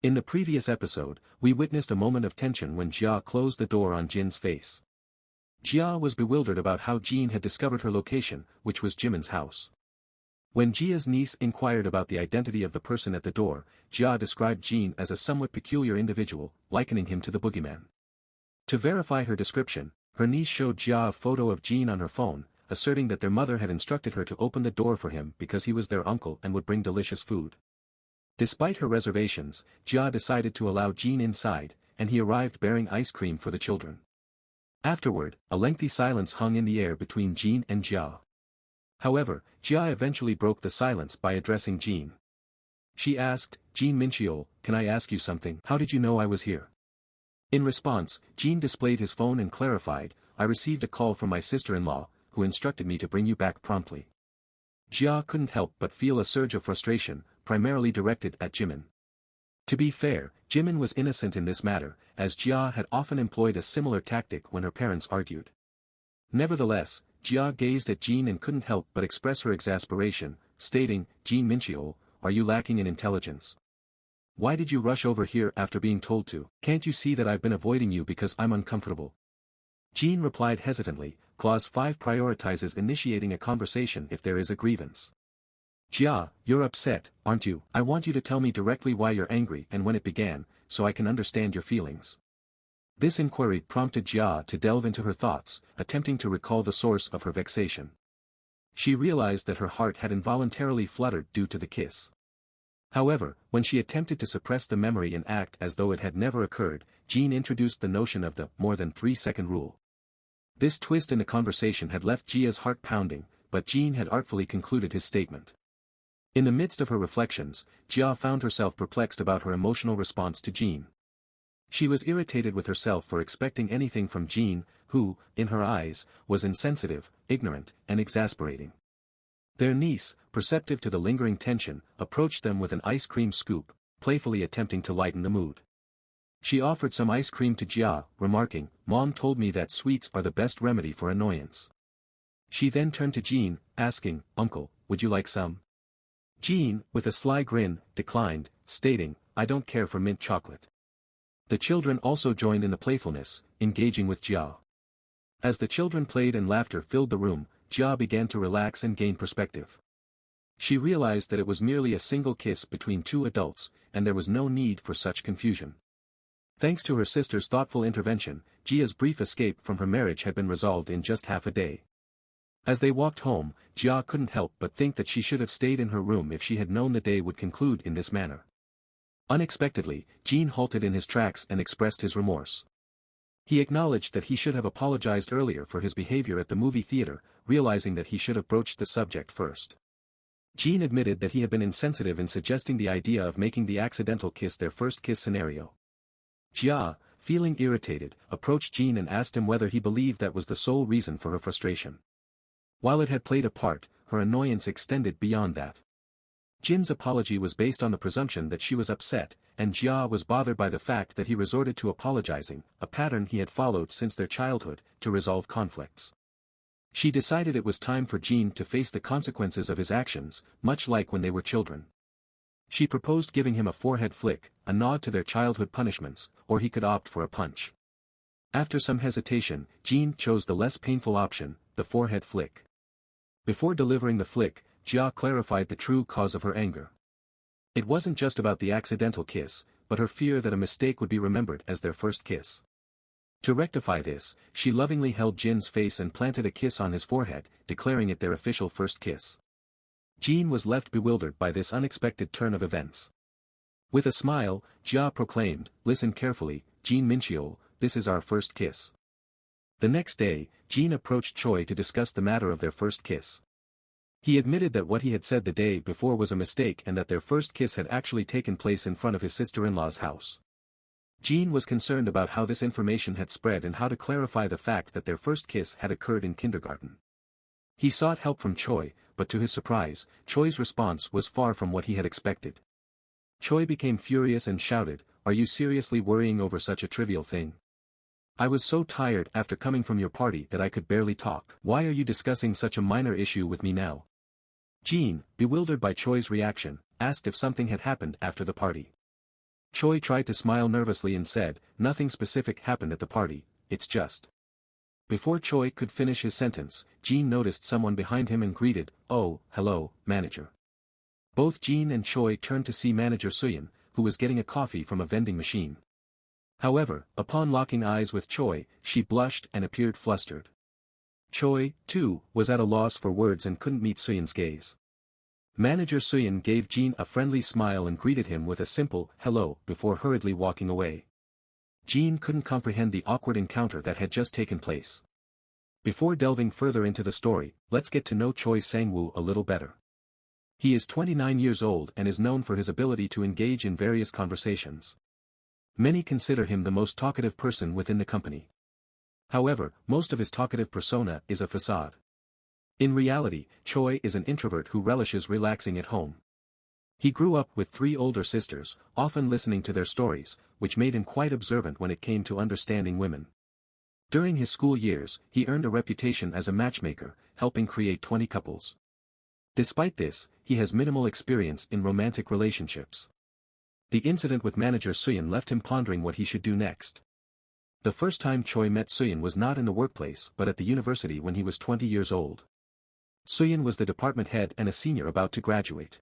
In the previous episode, we witnessed a moment of tension when Jia closed the door on Jin's face. Jia was bewildered about how Jin had discovered her location, which was Jimin's house. When Jia's niece inquired about the identity of the person at the door, Jia described Jin as a somewhat peculiar individual, likening him to the boogeyman. To verify her description, her niece showed Jia a photo of Jin on her phone, asserting that their mother had instructed her to open the door for him because he was their uncle and would bring delicious food. Despite her reservations, Jia decided to allow Jin inside, and he arrived bearing ice cream for the children. Afterward, a lengthy silence hung in the air between Jin and Jia. However, Jia eventually broke the silence by addressing Jin. She asked, "Jin Mincheol, can I ask you something? How did you know I was here?" In response, Jin displayed his phone and clarified, "I received a call from my sister-in-law, who instructed me to bring you back promptly." Jia couldn't help but feel a surge of frustration, primarily directed at Jimin. To be fair, Jimin was innocent in this matter, as Jia had often employed a similar tactic when her parents argued. Nevertheless, Jia gazed at Jin and couldn't help but express her exasperation, stating, "Jin Mincheol, are you lacking in intelligence? Why did you rush over here after being told to? Can't you see that I've been avoiding you because I'm uncomfortable?" Jin replied hesitantly, Clause 5 prioritizes initiating a conversation if there is a grievance. "Jia, you're upset, aren't you? I want you to tell me directly why you're angry and when it began, so I can understand your feelings." This inquiry prompted Jia to delve into her thoughts, attempting to recall the source of her vexation. She realized that her heart had involuntarily fluttered due to the kiss. However, when she attempted to suppress the memory and act as though it had never occurred, Jin introduced the notion of the more than 3-second rule. This twist in the conversation had left Jia's heart pounding, but Jin had artfully concluded his statement. In the midst of her reflections, Jia found herself perplexed about her emotional response to Jin. She was irritated with herself for expecting anything from Jin, who, in her eyes, was insensitive, ignorant, and exasperating. Their niece, perceptive to the lingering tension, approached them with an ice cream scoop, playfully attempting to lighten the mood. She offered some ice cream to Jia, remarking, "Mom told me that sweets are the best remedy for annoyance." She then turned to Jin, asking, "Uncle, would you like some?" Jin, with a sly grin, declined, stating, "I don't care for mint chocolate." The children also joined in the playfulness, engaging with Jia. As the children played and laughter filled the room, Jia began to relax and gain perspective. She realized that it was merely a single kiss between two adults, and there was no need for such confusion. Thanks to her sister's thoughtful intervention, Jia's brief escape from her marriage had been resolved in just half a day. As they walked home, Jia couldn't help but think that she should have stayed in her room if she had known the day would conclude in this manner. Unexpectedly, Jin halted in his tracks and expressed his remorse. He acknowledged that he should have apologized earlier for his behavior at the movie theater, realizing that he should have broached the subject first. Jin admitted that he had been insensitive in suggesting the idea of making the accidental kiss their first kiss scenario. Jia, feeling irritated, approached Jin and asked him whether he believed that was the sole reason for her frustration. While it had played a part, her annoyance extended beyond that. Jin's apology was based on the presumption that she was upset, and Jia was bothered by the fact that he resorted to apologizing, a pattern he had followed since their childhood, to resolve conflicts. She decided it was time for Jin to face the consequences of his actions, much like when they were children. She proposed giving him a forehead flick, a nod to their childhood punishments, or he could opt for a punch. After some hesitation, Jin chose the less painful option, the forehead flick. Before delivering the flick, Jia clarified the true cause of her anger. It wasn't just about the accidental kiss, but her fear that a mistake would be remembered as their first kiss. To rectify this, she lovingly held Jin's face and planted a kiss on his forehead, declaring it their official first kiss. Jin was left bewildered by this unexpected turn of events. With a smile, Jia proclaimed, "Listen carefully, Jin Mincheol, this is our first kiss." The next day, Jin approached Choy to discuss the matter of their first kiss. He admitted that what he had said the day before was a mistake and that their first kiss had actually taken place in front of his sister-in-law's house. Jin was concerned about how this information had spread and how to clarify the fact that their first kiss had occurred in kindergarten. He sought help from Choy, but to his surprise, Choy's response was far from what he had expected. Choy became furious and shouted, "Are you seriously worrying over such a trivial thing? I was so tired after coming from your party that I could barely talk. Why are you discussing such a minor issue with me now?" Jin, bewildered by Choy's reaction, asked if something had happened after the party. Choy tried to smile nervously and said, nothing specific happened at the party, it's just. Before Choy could finish his sentence, Jin noticed someone behind him and greeted, oh, hello, manager. Both Jin and Choy turned to see manager Suyin, who was getting a coffee from a vending machine. However, upon locking eyes with Choy, she blushed and appeared flustered. Choy, too, was at a loss for words and couldn't meet Suyin's gaze. Manager Suyin gave Jin a friendly smile and greeted him with a simple, hello, before hurriedly walking away. Jin couldn't comprehend the awkward encounter that had just taken place. Before delving further into the story, let's get to know Choi Sang-woo a little better. He is 29 years old and is known for his ability to engage in various conversations. Many consider him the most talkative person within the company. However, most of his talkative persona is a facade. In reality, Choi is an introvert who relishes relaxing at home. He grew up with 3 older sisters, often listening to their stories, which made him quite observant when it came to understanding women. During his school years, he earned a reputation as a matchmaker, helping create 20 couples. Despite this, he has minimal experience in romantic relationships. The incident with manager Suyin left him pondering what he should do next. The first time Choi met Suyin was not in the workplace but at the university when he was 20 years old. Suyin was the department head and a senior about to graduate.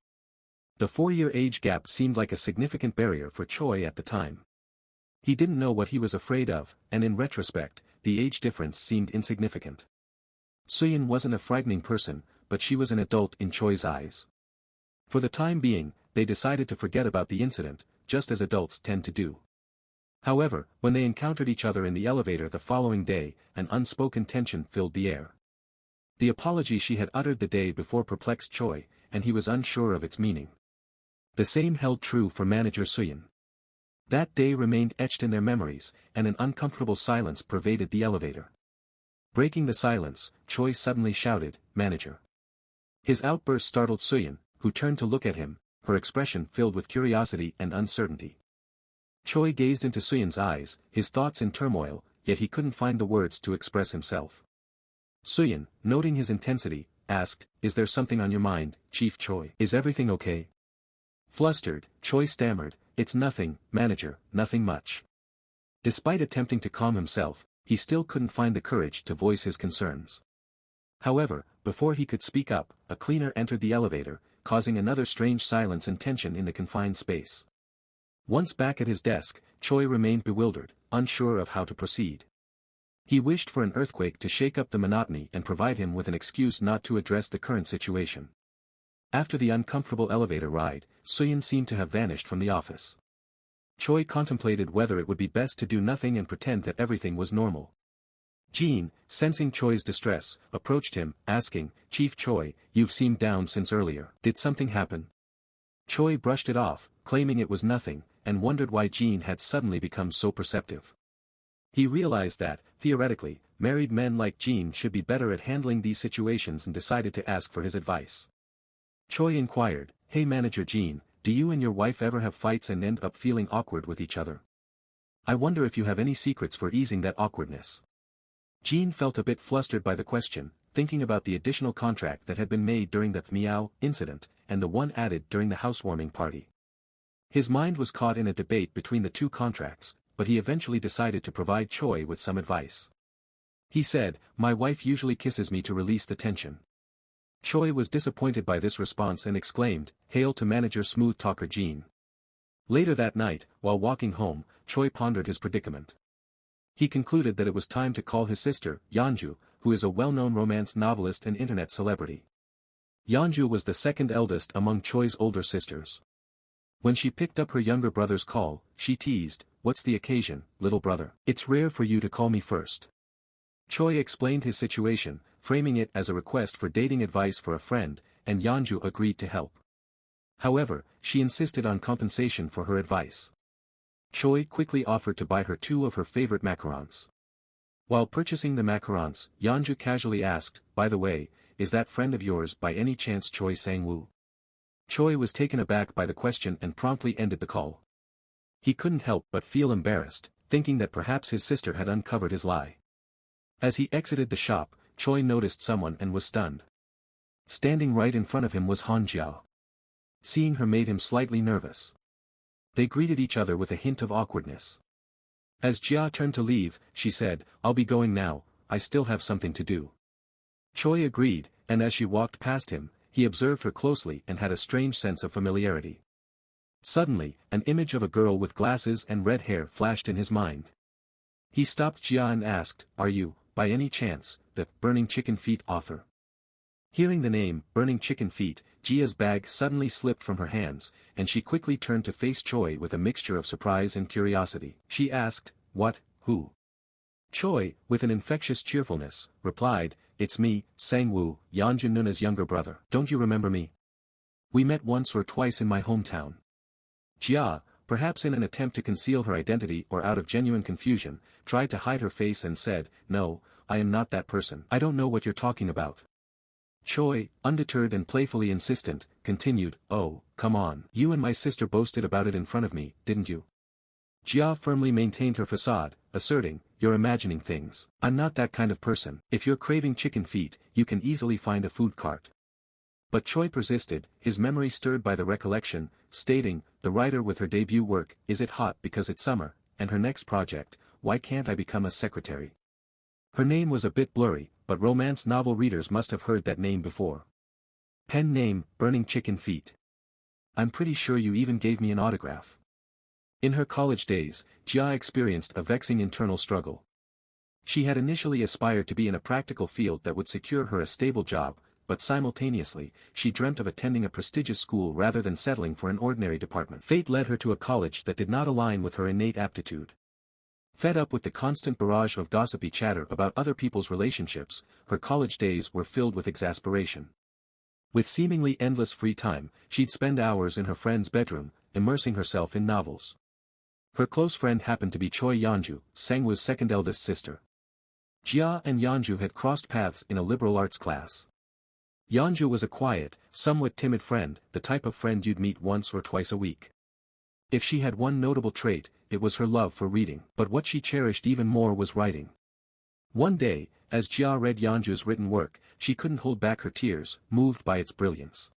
The 4-year age gap seemed like a significant barrier for Choi at the time. He didn't know what he was afraid of, and in retrospect, the age difference seemed insignificant. Suyin wasn't a frightening person, but she was an adult in Choi's eyes. For the time being, they decided to forget about the incident, just as adults tend to do. However, when they encountered each other in the elevator the following day, an unspoken tension filled the air. The apology she had uttered the day before perplexed Choi, and he was unsure of its meaning. The same held true for manager Suyin. That day remained etched in their memories, and an uncomfortable silence pervaded the elevator. Breaking the silence, Choi suddenly shouted, "Manager." His outburst startled Suyin, who turned to look at him, her expression filled with curiosity and uncertainty. Choi gazed into Suyin's eyes, his thoughts in turmoil, yet he couldn't find the words to express himself. Suyin, noting his intensity, asked, "Is there something on your mind, Chief Choi? Is everything okay?" Flustered, Choi stammered, "It's nothing, manager, nothing much." Despite attempting to calm himself, he still couldn't find the courage to voice his concerns. However, before he could speak up, a cleaner entered the elevator, causing another strange silence and tension in the confined space. Once back at his desk, Choi remained bewildered, unsure of how to proceed. He wished for an earthquake to shake up the monotony and provide him with an excuse not to address the current situation. After the uncomfortable elevator ride, Suyin seemed to have vanished from the office. Choi contemplated whether it would be best to do nothing and pretend that everything was normal. Jin, sensing Choi's distress, approached him, asking, "Chief Choi, you've seemed down since earlier. Did something happen?" Choi brushed it off, claiming it was nothing, and wondered why Jin had suddenly become so perceptive. He realized that, theoretically, married men like Jin should be better at handling these situations and decided to ask for his advice. Choi inquired, "Hey manager Jin, do you and your wife ever have fights and end up feeling awkward with each other? I wonder if you have any secrets for easing that awkwardness." Jin felt a bit flustered by the question, thinking about the additional contract that had been made during the Miao incident, and the one added during the housewarming party. His mind was caught in a debate between the 2 contracts, but he eventually decided to provide Choi with some advice. He said, "My wife usually kisses me to release the tension." Choi was disappointed by this response and exclaimed, "Hail to manager smooth talker Jin." Later that night, while walking home, Choi pondered his predicament. He concluded that it was time to call his sister, Yeonju, who is a well-known romance novelist and internet celebrity. Yeonju was the second eldest among Choi's older sisters. When she picked up her younger brother's call, she teased, "What's the occasion, little brother? It's rare for you to call me first." Choi explained his situation, framing it as a request for dating advice for a friend, and Yeonju agreed to help. However, she insisted on compensation for her advice. Choi quickly offered to buy her 2 of her favorite macarons. While purchasing the macarons, Yeonju casually asked, "By the way, is that friend of yours by any chance Choi Sang-woo?" Choi was taken aback by the question and promptly ended the call. He couldn't help but feel embarrassed, thinking that perhaps his sister had uncovered his lie. As he exited the shop, Choi noticed someone and was stunned. Standing right in front of him was Han Jiao. Seeing her made him slightly nervous. They greeted each other with a hint of awkwardness. As Jia turned to leave, she said, "I'll be going now, I still have something to do." Choy agreed, and as she walked past him, he observed her closely and had a strange sense of familiarity. Suddenly, an image of a girl with glasses and red hair flashed in his mind. He stopped Jia and asked, "Are you, by any chance, the Burning Chicken Feet author?" Hearing the name, Burning Chicken Feet, Jia's bag suddenly slipped from her hands, and she quickly turned to face Choy with a mixture of surprise and curiosity. She asked, "What, who?" Choy, with an infectious cheerfulness, replied, "It's me, Sang-woo, Yeonjun Nuna's younger brother. Don't you remember me? We met once or twice in my hometown." Jia, perhaps in an attempt to conceal her identity or out of genuine confusion, tried to hide her face and said, "No, I am not that person. I don't know what you're talking about." Choy, undeterred and playfully insistent, continued, "Oh, come on. You and my sister boasted about it in front of me, didn't you?" Jia firmly maintained her facade, asserting, "You're imagining things. I'm not that kind of person. If you're craving chicken feet, you can easily find a food cart." But Choy persisted, his memory stirred by the recollection, stating, "The writer with her debut work, Is It Hot Because It's Summer, and her next project, Why Can't I Become a Secretary?" Her name was a bit blurry, but romance novel readers must have heard that name before. Pen name, Burning Chicken Feet. I'm pretty sure you even gave me an autograph. In her college days, Jia experienced a vexing internal struggle. She had initially aspired to be in a practical field that would secure her a stable job, but simultaneously, she dreamt of attending a prestigious school rather than settling for an ordinary department. Fate led her to a college that did not align with her innate aptitude. Fed up with the constant barrage of gossipy chatter about other people's relationships, her college days were filled with exasperation. With seemingly endless free time, she'd spend hours in her friend's bedroom, immersing herself in novels. Her close friend happened to be Choi Yeonju, Sangwoo's second eldest sister. Jia and Yeonju had crossed paths in a liberal arts class. Yeonju was a quiet, somewhat timid friend, the type of friend you'd meet once or twice a week. If she had one notable trait, it was her love for reading. But what she cherished even more was writing. One day, as Jia read Yeonju's written work, she couldn't hold back her tears, moved by its brilliance.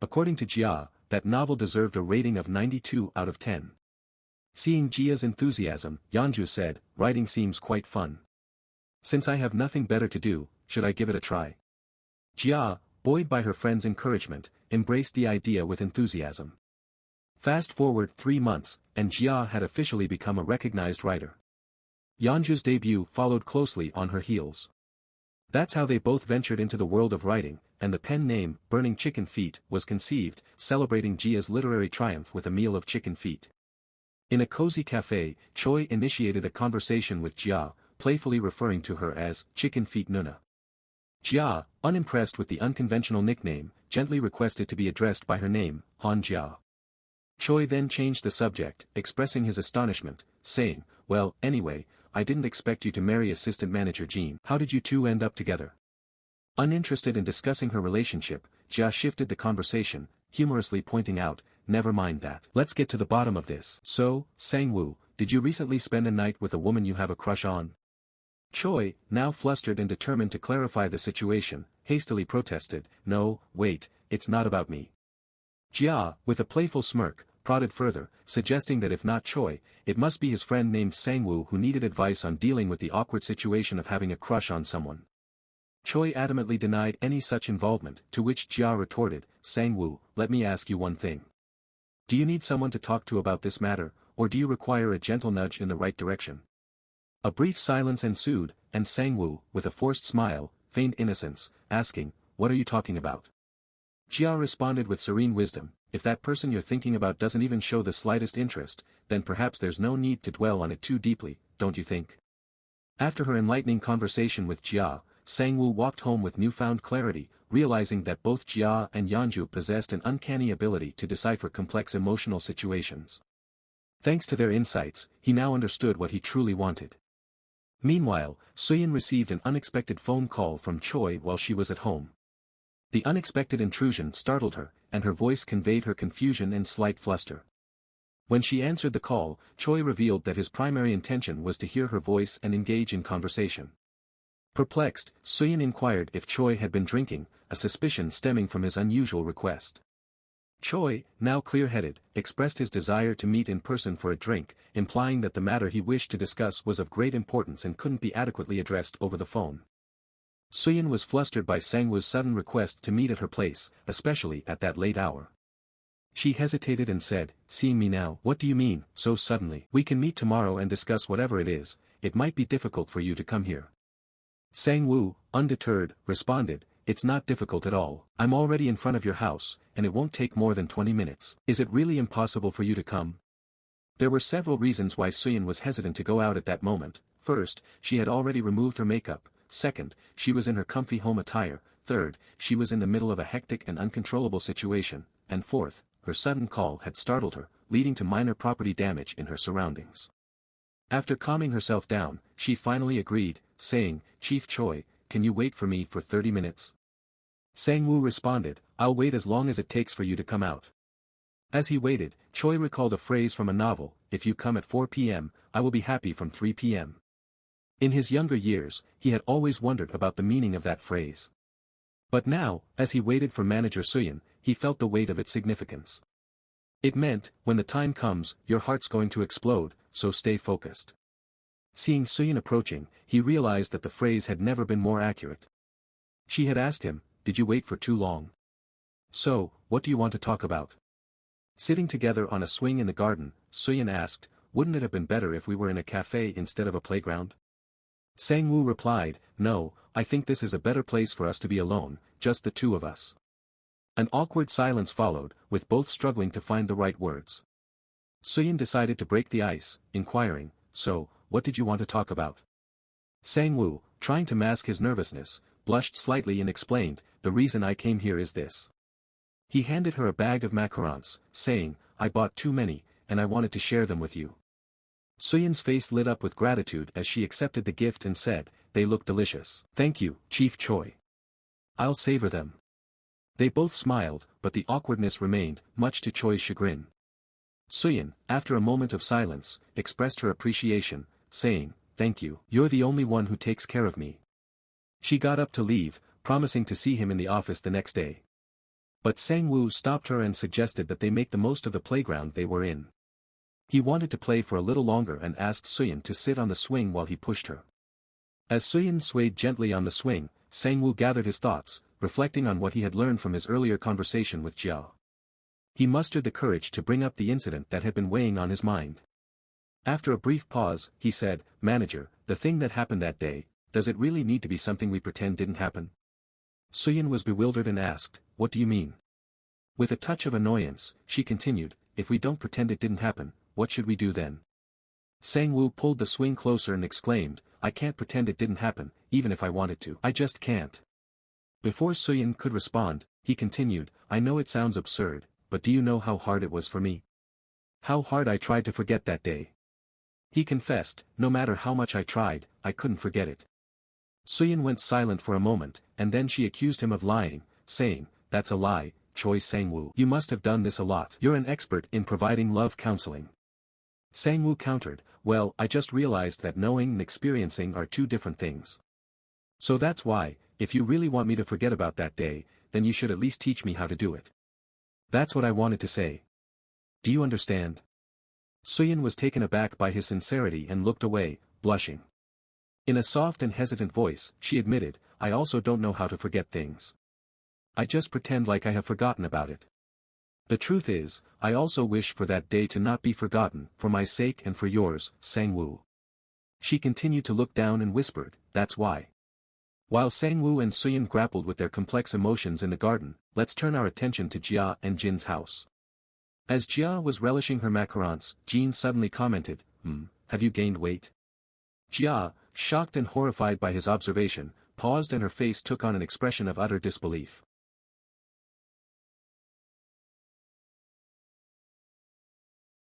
According to Jia, that novel deserved a rating of 92 out of 10. Seeing Jia's enthusiasm, Yeonju said, "Writing seems quite fun. Since I have nothing better to do, should I give it a try?" Jia, buoyed by her friend's encouragement, embraced the idea with enthusiasm. Fast forward 3 months, and Jia had officially become a recognized writer. Yeonju's debut followed closely on her heels. That's how they both ventured into the world of writing, and the pen name, Burning Chicken Feet, was conceived, celebrating Jia's literary triumph with a meal of chicken feet. In a cozy cafe, Choi initiated a conversation with Jia, playfully referring to her as Chicken Feet Nuna. Jia, unimpressed with the unconventional nickname, gently requested to be addressed by her name, Han Jia. Choi then changed the subject, expressing his astonishment, saying, "Well, anyway, I didn't expect you to marry assistant manager Jean. How did you two end up together?" Uninterested in discussing her relationship, Jia shifted the conversation, humorously pointing out, "Never mind that. Let's get to the bottom of this. So, Sang-woo, did you recently spend a night with a woman you have a crush on?" Choi, now flustered and determined to clarify the situation, hastily protested, "No, wait, it's not about me." Jia, with a playful smirk, prodded further, suggesting that if not Choi, it must be his friend named Sang-woo who needed advice on dealing with the awkward situation of having a crush on someone. Choi adamantly denied any such involvement, to which Jia retorted, "Sang-woo, let me ask you one thing. Do you need someone to talk to about this matter, or do you require a gentle nudge in the right direction?" A brief silence ensued, and Sang-woo, with a forced smile, feigned innocence, asking, "What are you talking about?" Jia responded with serene wisdom, "If that person you're thinking about doesn't even show the slightest interest, then perhaps there's no need to dwell on it too deeply, don't you think?" After her enlightening conversation with Jia, Sang-woo walked home with newfound clarity, realizing that both Jia and Yeonju possessed an uncanny ability to decipher complex emotional situations. Thanks to their insights, he now understood what he truly wanted. Meanwhile, Suyin received an unexpected phone call from Choi while she was at home. The unexpected intrusion startled her, and her voice conveyed her confusion and slight fluster. When she answered the call, Choi revealed that his primary intention was to hear her voice and engage in conversation. Perplexed, Suyin inquired if Choi had been drinking, a suspicion stemming from his unusual request. Choy, now clear-headed, expressed his desire to meet in person for a drink, implying that the matter he wished to discuss was of great importance and couldn't be adequately addressed over the phone. Suyin was flustered by Sangwoo's sudden request to meet at her place, especially at that late hour. She hesitated and said, "Seeing me now, what do you mean, so suddenly? We can meet tomorrow and discuss whatever it is. It might be difficult for you to come here." Sangwoo, undeterred, responded, "It's not difficult at all. I'm already in front of your house, and it won't take more than 20 minutes. Is it really impossible for you to come?" There were several reasons why Suyin was hesitant to go out at that moment. First, she had already removed her makeup. Second, she was in her comfy home attire. Third, she was in the middle of a hectic and uncontrollable situation. And fourth, her sudden call had startled her, leading to minor property damage in her surroundings. After calming herself down, she finally agreed, saying, "Chief Choy, can you wait for me for 30 minutes? Sangwoo responded, "I'll wait as long as it takes for you to come out." As he waited, Choy recalled a phrase from a novel, "If you come at 4 p.m., I will be happy from 3 p.m. In his younger years, he had always wondered about the meaning of that phrase. But now, as he waited for manager Suyin, he felt the weight of its significance. It meant, when the time comes, your heart's going to explode, so stay focused. Seeing Suyin approaching, he realized that the phrase had never been more accurate. She had asked him, "Did you wait for too long? So, what do you want to talk about?" Sitting together on a swing in the garden, Suyin asked, "Wouldn't it have been better if we were in a cafe instead of a playground?" Sangwoo replied, "No, I think this is a better place for us to be alone, just the two of us." An awkward silence followed, with both struggling to find the right words. Suyin decided to break the ice, inquiring, "So, what did you want to talk about?" Sangwoo, trying to mask his nervousness, blushed slightly and explained, "The reason I came here is this." He handed her a bag of macarons, saying, "I bought too many, and I wanted to share them with you." Suyin's face lit up with gratitude as she accepted the gift and said, "They look delicious." "Thank you, Chief Choy. I'll savor them." They both smiled, but the awkwardness remained, much to Choy's chagrin. Suyin, after a moment of silence, expressed her appreciation, saying, "Thank you. You're the only one who takes care of me." She got up to leave, promising to see him in the office the next day. But Sangwoo stopped her and suggested that they make the most of the playground they were in. He wanted to play for a little longer and asked Suyin to sit on the swing while he pushed her. As Suyin swayed gently on the swing, Sangwoo gathered his thoughts, reflecting on what he had learned from his earlier conversation with Jia. He mustered the courage to bring up the incident that had been weighing on his mind. After a brief pause, he said, "Manager, the thing that happened that day, does it really need to be something we pretend didn't happen?" Suyin was bewildered and asked, "What do you mean?" With a touch of annoyance, she continued, "If we don't pretend it didn't happen, what should we do then?" Sangwoo pulled the swing closer and exclaimed, "I can't pretend it didn't happen, even if I wanted to. I just can't." Before Suyin could respond, he continued, "I know it sounds absurd, but do you know how hard it was for me? How hard I tried to forget that day." He confessed, "No matter how much I tried, I couldn't forget it." Suyin went silent for a moment, and then she accused him of lying, saying, "That's a lie, Choi Sangwoo. You must have done this a lot. You're an expert in providing love counseling." Sangwoo countered, "Well, I just realized that knowing and experiencing are two different things. So that's why, if you really want me to forget about that day, then you should at least teach me how to do it. That's what I wanted to say. Do you understand?" Suyin was taken aback by his sincerity and looked away, blushing. In a soft and hesitant voice, she admitted, "I also don't know how to forget things. I just pretend like I have forgotten about it. The truth is, I also wish for that day to not be forgotten, for my sake and for yours, Sangwoo." She continued to look down and whispered, "That's why." While Sangwoo and Suyin grappled with their complex emotions in the garden, let's turn our attention to Jia and Jin's house. As Jia was relishing her macarons, Jin suddenly commented, "Have you gained weight?" Jia, shocked and horrified by his observation, paused and her face took on an expression of utter disbelief.